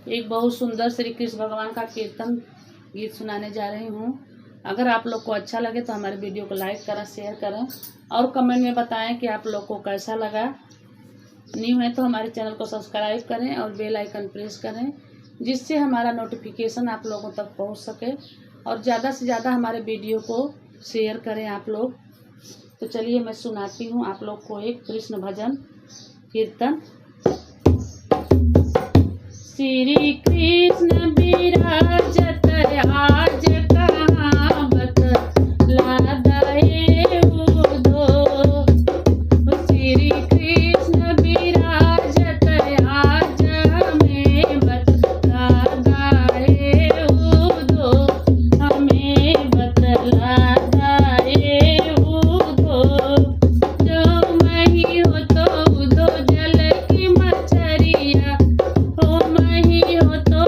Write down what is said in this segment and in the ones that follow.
एक बहुत सुंदर श्री कृष्ण भगवान का कीर्तन गीत सुनाने जा रही हूँ। अगर आप लोग को अच्छा लगे तो हमारे वीडियो को लाइक करें, शेयर करें और कमेंट में बताएं कि आप लोग को कैसा लगा। न्यू है तो हमारे चैनल को सब्सक्राइब करें और बेल आइकन प्रेस करें, जिससे हमारा नोटिफिकेशन आप लोगों तक पहुंच सके और ज़्यादा से ज़्यादा हमारे वीडियो को शेयर करें आप लोग। तो चलिए मैं सुनाती हूँ आप लोग को एक कृष्ण भजन कीर्तन। श्री कृष्ण विराजत आज कहाँ बतलाए उदो। श्री कृष्ण विराजत आज हमें बतलाए उदो, हमें बतलाए उदो। जो मही हो तो उदो जल की मछरिया, हो मही हो तो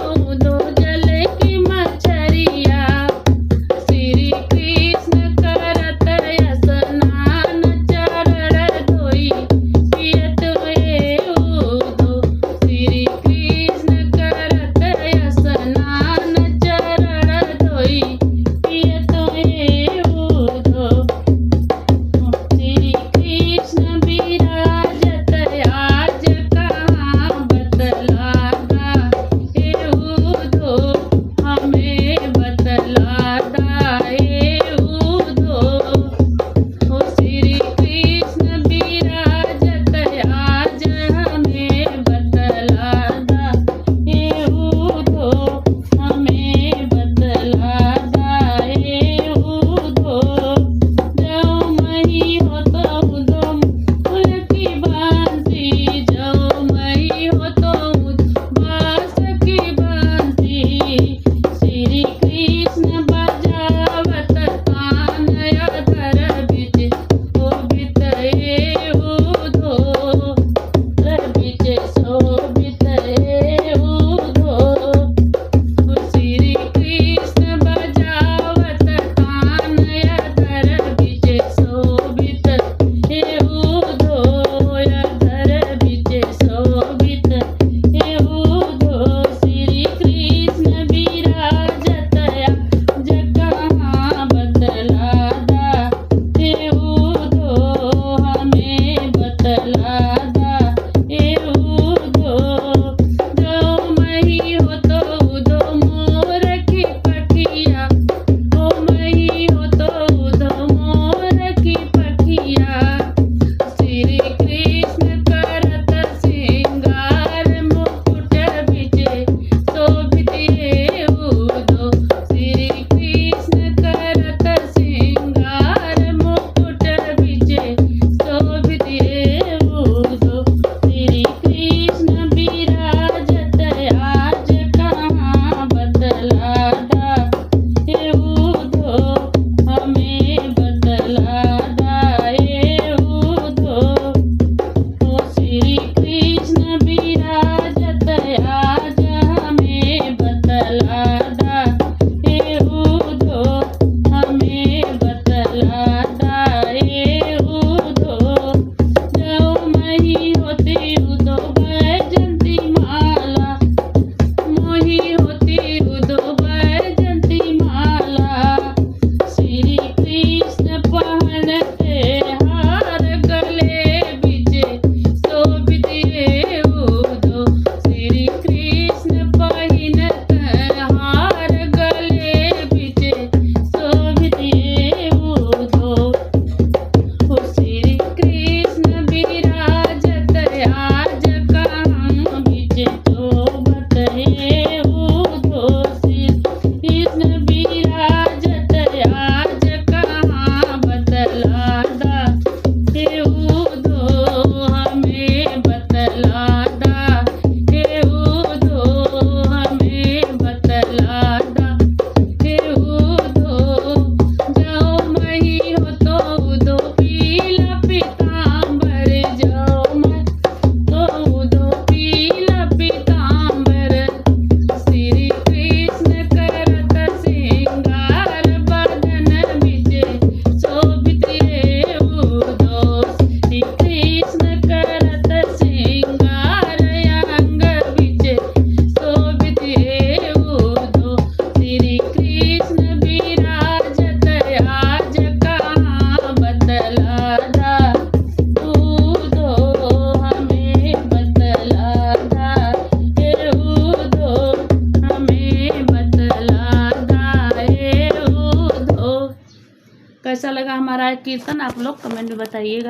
कैसा लगा हमारा कीर्तन आप लोग कमेंट में बताइएगा।